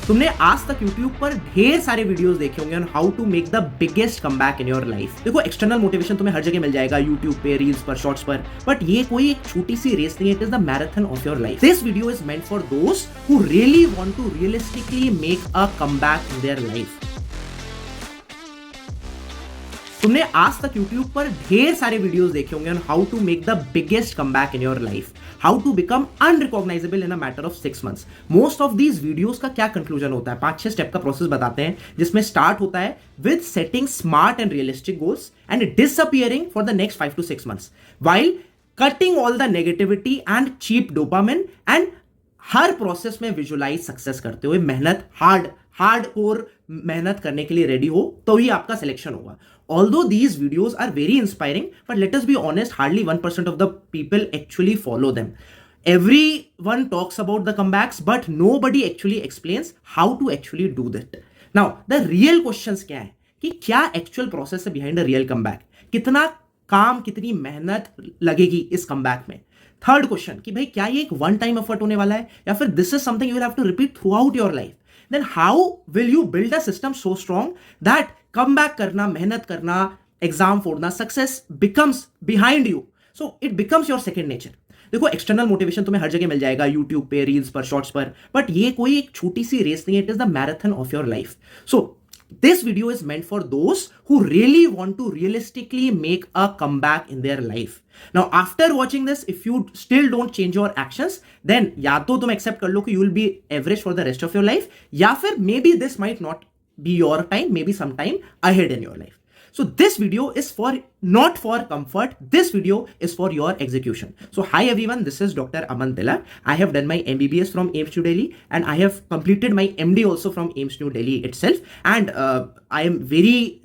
तुमने आज तक YouTube पर ढेर सारे वीडियोस देखे होंगे on how to make the biggest comeback in your life. देखो, एक्सटर्नल मोटिवेशन तुम्हें हर जगह मिल जाएगा, YouTube पे, रील्स पर, शॉर्ट्स पर, बट ये कोई एक छोटी सी रेस नहीं है। It is the marathon of your life. This video is meant for those who really want to realistically make a comeback in their life. तुमने आज तक YouTube पर ढेर सारे वीडियोस देखे होंगे on how to make the biggest comeback in your life, how to become unrecognizable in a matter of 6 months। Most of these videos का क्या कंक्लूजन होता है? 5-6 स्टेप का प्रोसेस बताते हैं, जिसमें स्टार्ट होता है with setting smart and realistic goals and disappearing for the next 5 to 6 months while cutting all the negativity and cheap dopamine, and her process में विजुलाइज सक्सेस करते हुए मेहनत, हार्ड कोर मेहनत करने के लिए रेडी हो, तो ही आपका सिलेक्शन होगा। Although these videos are very inspiring, but let us be honest, hardly 1% of the people actually follow them. Everyone talks about the comebacks, but nobody actually explains how to actually do that. Now, the real questions क्या है कि क्या actual process है behind a real comeback? कितना काम, कितनी मेहनत लगेगी इस comeback में? थर्ड क्वेश्चन कि भाई क्या ये एक वन टाइम एफर्ट होने वाला है, या फिर this is something you will have to repeat throughout your life? Then how will you build a system so strong that come back करना, मेहनत करना, एग्जाम फोड़ना, success becomes behind you, so it becomes your second nature. देखो, external motivation तुम्हें हर जगह मिल जाएगा, YouTube पे, रील्स पर, शॉर्ट्स पर, बट ये कोई एक छोटी सी रेस नहीं है। It is the marathon of your life. So this video is meant for those who really want to realistically make a comeback in their life. Now, after watching this, if you still don't change your actions, then या तो तुम accept कर लो कि you will be average for the rest of your life, या फिर maybe this might not be your time, maybe some time ahead in your life. So this video is not for comfort. This video is for your execution. So hi everyone, this is Dr. Aman Tilak. I have done my MBBS from AIIMS New Delhi, and I have completed my MD also from AIIMS New Delhi itself. And I am very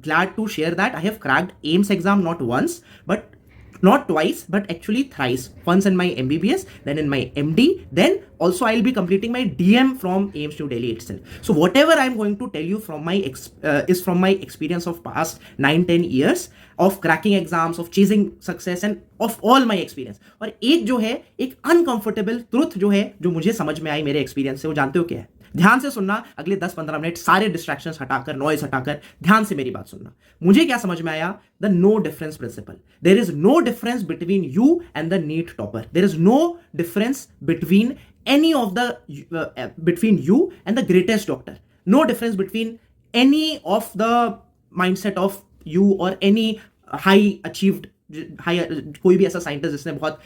glad to share that I have cracked AIIMS exam not once, but not twice, but actually thrice. Once in my MBBS, then in my MD, then also I'll be completing my DM from AIIMS New Delhi itself. So whatever I'm going to tell you from my is from my experience of past 9-10 years of cracking exams, of chasing success, and of all my experience. और एक जो है, एक uncomfortable truth जो है, जो मुझे समझ में आई मेरे एक्सपीरियंस से, वो जानते हो क्या है? ध्यान से सुनना, अगले 10-15 मिनट सारे डिस्ट्रैक्शंस हटाकर, नॉइज हटाकर ध्यान से मेरी बात सुनना। मुझे क्या समझ में आया? The no difference principle. There is no difference between you and the NEET topper. There is no difference between any of the between you and the greatest doctor. No difference between any of the mindset of you और any high achieved, कोई भी ऐसा scientist जिसने बहुत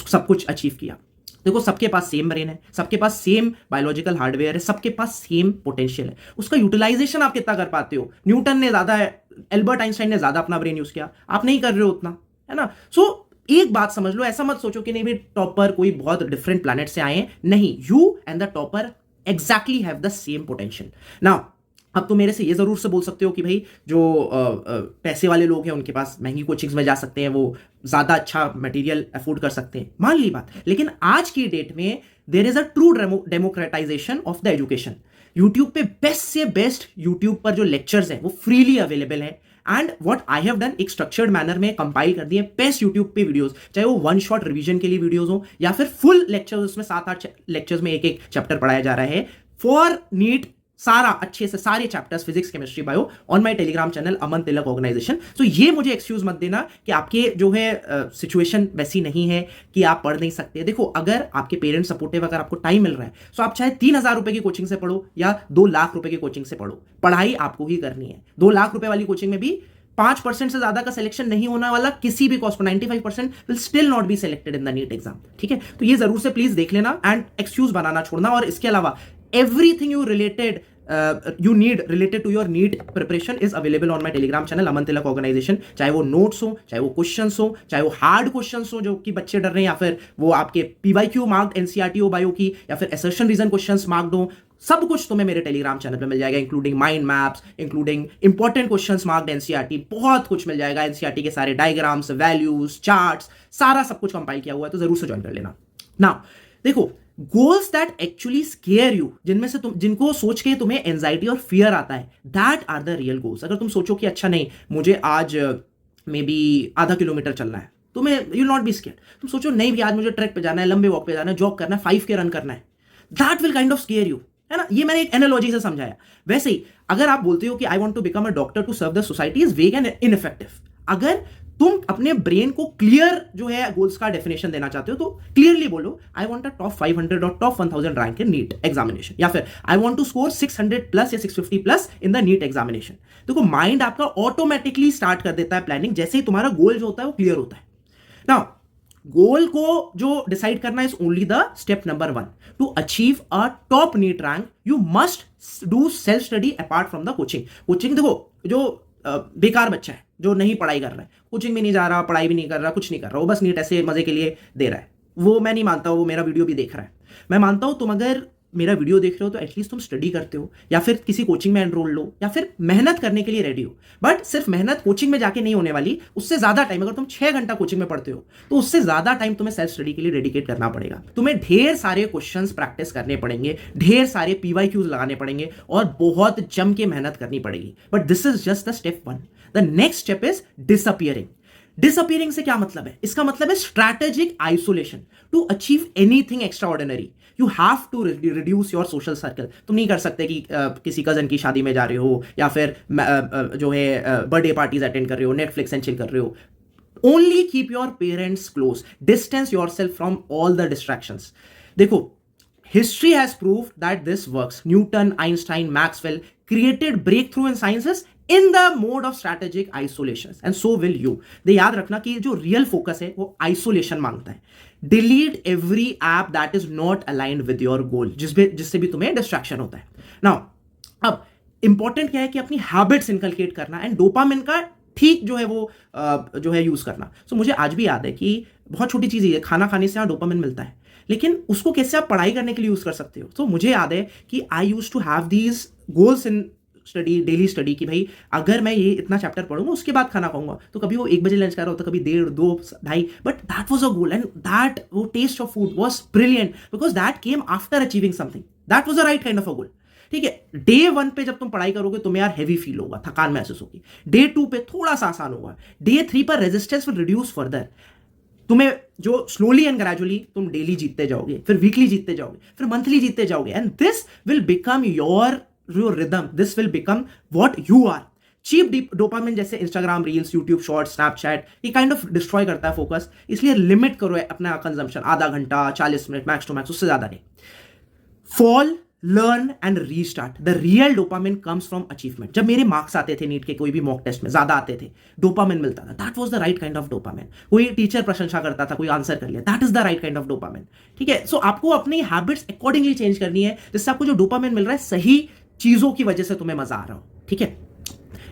सब कुछ achieve किया। देखो, सबके पास सेम ब्रेन है, सबके पास सेम बायोलॉजिकल हार्डवेयर है, सबके पास सेम पोटेंशियल है। उसका यूटिलाइजेशन आप कितना कर पाते हो? न्यूटन ने ज्यादा, एल्बर्ट आइंस्टाइन ने ज्यादा अपना ब्रेन यूज किया, आप नहीं कर रहे हो उतना, है ना? सो एक बात समझ लो, ऐसा मत सोचो कि नहीं भाई टॉपर कोई बहुत डिफरेंट प्लैनेट से आए हैं। नहीं, you and the topper exactly have the same potential. Now, अब तो मेरे से ये जरूर से बोल सकते हो कि भाई जो पैसे वाले लोग हैं उनके पास महंगी कोचिंग्स में जा सकते हैं, वो ज्यादा अच्छा मटेरियल अफोर्ड कर सकते हैं, मान ली बात। लेकिन आज की डेट में there is a true democratization of the education. YouTube पे बेस्ट से बेस्ट, यूट्यूब पर जो लेक्चर्स हैं वो फ्रीली अवेलेबल हैं। And what I have done, एक स्ट्रक्चर्ड मैनर में कंपाइल कर दिए बेस्ट यूट्यूब पे वीडियोस, चाहे वो वन शॉट रिवीजन के लिए वीडियोस हो या फिर फुल लेक्चर्स, उसमें 7-8 लेक्चर्स में एक चैप्टर पढ़ाया जा रहा है फॉर नीट, सारा अच्छे से सारे chapters, physics, chemistry, bio, on my Telegram channel Aman Tilak organisation. So ये मुझे एक्सक्यूज मत देना कि आपके जो है सिचुएशन वैसी नहीं है कि आप पढ़ नहीं सकते। देखो, अगर आपके पेरेंट्स सपोर्टिव, अगर आपको टाइम मिल रहा है, तो आप चाहे 3,000 रुपए की कोचिंग से पढ़ो या 2 लाख रुपए की कोचिंग से पढ़ो, पढ़ाई आपको ही करनी है। 2 लाख रुपए वाली कोचिंग में भी 5% से ज्यादा का सिलेक्शन नहीं होने वाला किसी भी कॉस्ट पर। 95% will still not be selected in the NEET exam. ठीक है, तो ये जरूर से प्लीज देख लेना एंड एक्सक्यूज बनाना छोड़ना। और इसके अलावा everything you need related to your NEET preparation is available on my telegram channel Aman Tilak organization. चाहे वो नोट्स हो, चाहे वो क्वेश्चंस हो, चाहे वो हार्ड क्वेश्चंस हो जो कि बच्चे डर रहे हैं, या फिर वो आपके PYQ मार्क्ड एनसीईआरटी हो बायो की, या फिर असर्शन रीजन क्वेश्चंस मार्क्ड हो, सब कुछ तुम्हें मेरे टेलीग्राम चैनल पे मिल जाएगा, including mind maps, including important questions marked NCERT, बहुत कुछ मिल जाएगा। एनसीईआरटी के सारे डायग्राम्स, वैल्यूज, चार्ट्स, सारा सब कुछ कंपाइल किया हुआ है, तो जरूर से ज्वाइन कर लेना। नाउ देखो, goals that actually square you, जिनमें से जिनको सोच के तुम्हें एंजाइटी और फियर आता है, that are the real goals. अगर तुम सोचो कि अच्छा नहीं, मुझे आज मे बी आधा किलोमीटर चलना है, तुम्हें यू नॉट बी स्केयर्ड। तुम सोचो नहीं भी आज मुझे ट्रैक पे जाना है, लंबे वॉक पे जाना है, जॉग करना है, 5K रन करना है, that will kind of square you. है ना, ये मैंने एक एनालॉजी से समझाया। वैसे ही अगर आप बोलते हो कि I want to become a doctor to serve the society, is vague and ineffective. अगर तुम अपने ब्रेन को क्लियर जो है गोल्स का डेफिनेशन देना चाहते हो तो क्लियरली बोलो आई वांट अ टॉप 500 और top 1000 rank in NEET examination, या फिर I want to score 600 plus या 650 plus in the NEET examination. देखो माइंड आपका ऑटोमेटिकली स्टार्ट कर देता है प्लानिंग जैसे ही तुम्हारा गोल जो होता है वो क्लियर होता है। नाउ गोल को जो डिसाइड करना is only the step number 1 to achieve a top NEET rank. You must do self study apart from the coaching. Coaching देखो जो बेकार बच्चा है जो नहीं पढ़ाई कर रहा है, कोचिंग भी नहीं जा रहा, पढ़ाई भी नहीं कर रहा, कुछ नहीं कर रहा, वो बस नीट ऐसे मजे के लिए दे रहा है, वो मैं नहीं मानता वो मेरा वीडियो भी देख रहा है। मैं मानता हूं तुम अगर मेरा वीडियो देख रहे हो तो एटलीस्ट तुम स्टडी करते हो या फिर किसी कोचिंग में एनरोल लो या फिर मेहनत करने के लिए रेडी हो। बट सिर्फ मेहनत कोचिंग में जाके नहीं होने वाली, उससे ज्यादा टाइम, अगर तुम 6 घंटा कोचिंग में पढ़ते हो तो उससे ज्यादा टाइम तुम्हें सेल्फ स्टडी के लिए डेडिकेट करना पड़ेगा। तुम्हें ढेर सारे क्वेश्चंस प्रैक्टिस करने पड़ेंगे, ढेर सारे पीवाईक्यूज लगाने पड़ेंगे और बहुत जम के मेहनत करनी पड़ेगी। But this is just the step 1। The next step is disappearing. Disappearing से क्या मतलब है? इसका मतलब है strategic isolation. To achieve anything extraordinary you have to reduce your social circle. तुम नहीं कर सकते कि किसी कजन की शादी में जा रहे हो या फिर जो है बर्थडे पार्टीज अटेंड कर रहे हो, नेटफ्लिक्स एंड चिल कर रहे हो। Only keep your parents close, distance your self from all the distractions. देखो history has proved that this works. Newton, Einstein, Maxwell created breakthrough in sciences in the mode of strategic isolation, and so will you. दे याद रखना कि जो real focus है वो isolation मांगता है। Delete every app that is not aligned with your goal, जिससे भी तुम्हें डिस्ट्रैक्शन होता है। नाउ अब इंपॉर्टेंट क्या है कि अपनी हैबिट्स इनकलकेट करना एंड डोपामिन का ठीक जो है वो जो है यूज करना। सो मुझे आज भी याद है कि बहुत छोटी चीज है, खाना खाने से यहाँ डोपामिन मिलता है, लेकिन उसको कैसे आप पढ़ाई करने के लिए यूज कर सकते हो। तो मुझे याद है कि I used to have these goals in study, daily study, कि भाई अगर मैं ये इतना चैप्टर पढ़ूंगा उसके बाद खाना खाऊंगा, तो कभी वो 1 बजे लंच कर रहा होता, कभी 1:30, 2, 2:30, but that was a goal and that वो taste of food was brilliant because that came after achieving something. That was the right kind of a goal. ठीक है, डे 1 पे जब तुम पढ़ाई करोगे तुम्हें यार हैवी फील होगा, थकान महसूस होगी। डे 2 पे थोड़ा सा आसान होगा। डे 3 पर रेजिस्टेंस विल रिड्यूस फर्दर। तुम्हें जो स्लोली एंड ग्रेजुअली तुम डेली जीतते जाओगे, फिर वीकली जीतते जाओगे, फिर मंथली जीतते जाओगे, and this will become your rhythm, this will become what you are. Cheap dopamine जैसे Instagram reels, YouTube shorts, Snapchat, ये काइंड ऑफ डिस्ट्रॉय करता है फोकस। इसलिए लिमिट करो अपना कंजम्पशन, आधा घंटा, 40 मिनट मैक्स टू मैक्स, उससे ज्यादा नहीं। Fall, learn and restart. The real dopamine comes from achievement. जब मेरे मार्क्स आते थे नीट के कोई भी मॉक टेस्ट में, ज्यादा आते थे, डोपामिन मिलता था, that was the right kind of dopamine. कोई टीचर प्रशंसा करता था, कोई आंसर कर लिया, that is the right kind of dopamine. ठीक है, सो आपको अपनी हैबिट्स अकॉर्डिंगली चेंज करनी है जिससे आपको जो डोपामिन मिल रहा है सही चीजों की वजह से तुम्हें मजा आ रहा हो। ठीक है,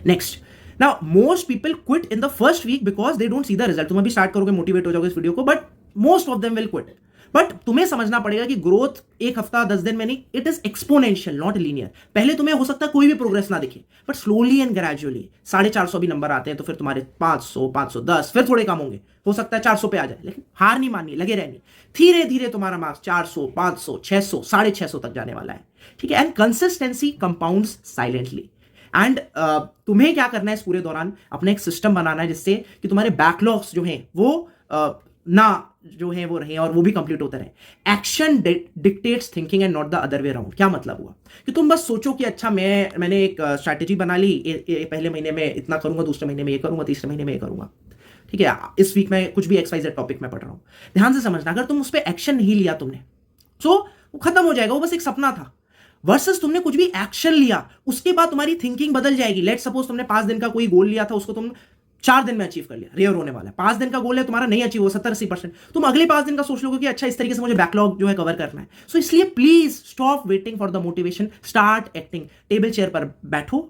next. Now most people quit in the first week because they don't see the result. तुम अभी स्टार्ट करोगे, मोटिवेट हो जाओगे इस वीडियो को, but most of them will quit. But तुम्हें समझना पड़ेगा कि ग्रोथ 1 हफ्ता 10 दिन में नहीं, it is exponential not linear. पहले तुम्हें हो सकता है कोई भी प्रोग्रेस ना दिखे, बट स्लोली एंड ग्रेजुअली 450 भी नंबर आते हैं तो फिर तुम्हारे 500, 510, फिर थोड़े कम होंगे, हो सकता है 400 पे आ जाए, लेकिन हार नहीं माननी, लगे रहनी। धीरे धीरे तुम्हारा मार्क्स 400, 500, 600, 650 तक जाने वाला है। ठीक है, and consistency compounds silently. And तुम्हें क्या करना है इस पूरे दौरान, अपना एक सिस्टम बनाना है जिससे कि तुम्हारे बैकलॉग्स जो हैं वो ना जो है वो रहे और वो भी कंप्लीट होते रहे। Action dictates thinking and not the other way around. क्या मतलब हुआ कि तुम बस सोचो कि अच्छा मैंने एक स्ट्रैटेजी बना ली, पहले महीने में इतना करूंगा, दूसरे महीने में ये करूंगा, तीसरे महीने में ये करूंगा। ठीक है, इस वीक में कुछ भी XYZ टॉपिक में पढ़ रहा हूं। ध्यान से समझना, अगर तुम उस पर एक्शन नहीं लिया तुमने, सो वो खत्म हो जाएगा, वो बस एक सपना था। वर्सेस तुमने कुछ भी एक्शन लिया, उसके बाद तुम्हारी थिंकिंग बदल जाएगी। लेट सपोज तुमने 5 दिन का कोई गोल लिया था, उसको तुम 4 दिन में अचीव कर लिया, रेयर होने वाला है। 5 दिन का गोल है तुम्हारा, नहीं अचीव हो 70-80%, तुम अगले 5 दिन का सोच लोगे कि अच्छा इस तरीके से मुझे बैकलॉग जो है कवर करना है। सो इसलिए please stop waiting for the motivation, start acting. Table chair पर बैठो,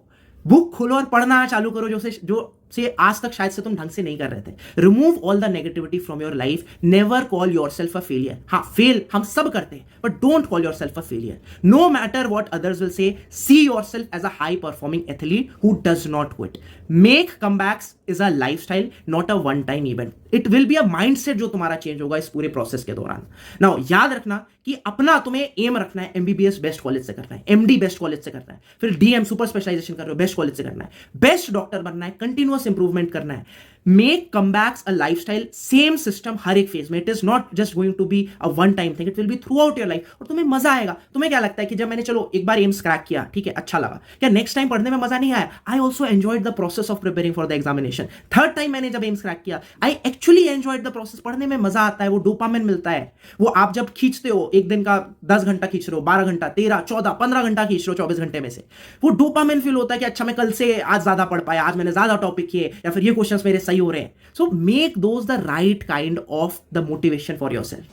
बुक खोलो और पढ़ना चालू करो जो आज तक शायद से तुम ढंग से नहीं कर रहे थे। Remove all the negativity from your life. Never call yourself a failure. हाँ, फेल हम सब करते हैं, but don't call yourself a failure. No matter what others will say, see yourself as a high performing athlete who does not quit. Make comebacks is a lifestyle not a one time event. It will be a mindset जो तुम्हारा change होगा इस पूरे process के दौरान। Now याद रखना कि अपना तुम्हें एम रखना है, MBBS बेस्ट कॉलेज से करना है, MD बेस्ट कॉलेज से करना है, फिर DM सुपर स्पेशलाइजेशन कर रहे हो बेस्ट कॉलेज से करना है, बेस्ट डॉक्टर बनना है, कंटिन्यूअस इंप्रूवमेंट करना है। Make comebacks a lifestyle, same system हर एक फेज में. It is not just going to be a one time thing, it will be throughout your life. और तुम्हें मजा आएगा. तुम्हें क्या लगता है कि जब मैंने चलो एक बार एम्स क्रैक किया, ठीक है, अच्छा लगा, क्या नेक्स्ट टाइम पढ़ने में मजा नहीं आया? I also enjoyed the process of preparing for the examination. Third time मैंने जब एम्स क्रैक किया, I actually enjoyed the process. पढ़ने में मजा आता है, वो डोपामिन मिलता है. वो आप जब खींचते हो, एक दिन का 10 घंटा खींच रहे हो, 12 घंटा, 13, 14, 15 घंटा खींच रहे हो 24 घंटे में से, वो डोपामिन फील होता है कि अच्छा मैं कल से आज ज्यादा पढ़ पाया, आज मैंने ज्यादा टॉपिक किए, या फिर ये क्वेश्चंस मेरे सही हो रहे हैं. So make those the right kind of the motivation for yourself.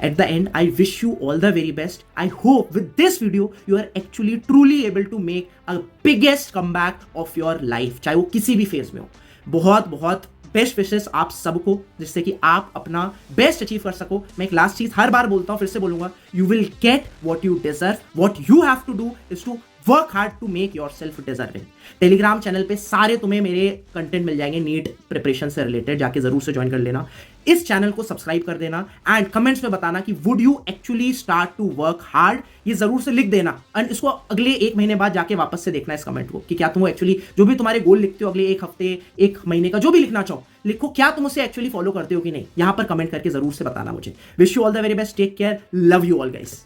At the end, I wish you all the very best. I hope with this video you are actually truly able to make a biggest comeback of your life, चाहे वो किसी भी phase में हो. बहुत बहुत best wishes आप सबको, जिससे कि आप अपना बेस्ट अचीव कर सको. मैं एक लास्ट चीज हर बार बोलता हूं, फिर से बोलूंगा, you will get what you deserve. What you have to do is to work hard to make yourself deserving. Telegram channel पे सारे तुम्हें मेरे कंटेंट मिल जाएंगे नीट प्रिपरेशन से रिलेटेड, जाके जरूर से ज्वाइन कर लेना. इस चैनल को सब्सक्राइब कर देना एंड कमेंट्स में बताना कि would you actually start to work hard. ये जरूर से लिख देना एंड इसको अगले 1 महीने बाद जाके वापस से देखना इस कमेंट को कि क्या तुम एक्चुअली जो भी तुम्हारे गोल लिखते हो अगले 1 हफ्ते 1 महीने का जो भी लिखना चाहो, लिखो क्या तुम उसे एक्चुअली फॉलो करते हो कि नहीं. यहां पर कमेंट करके जरूर से बताना मुझे. Wish you all the very best. Take care. Love you all guys.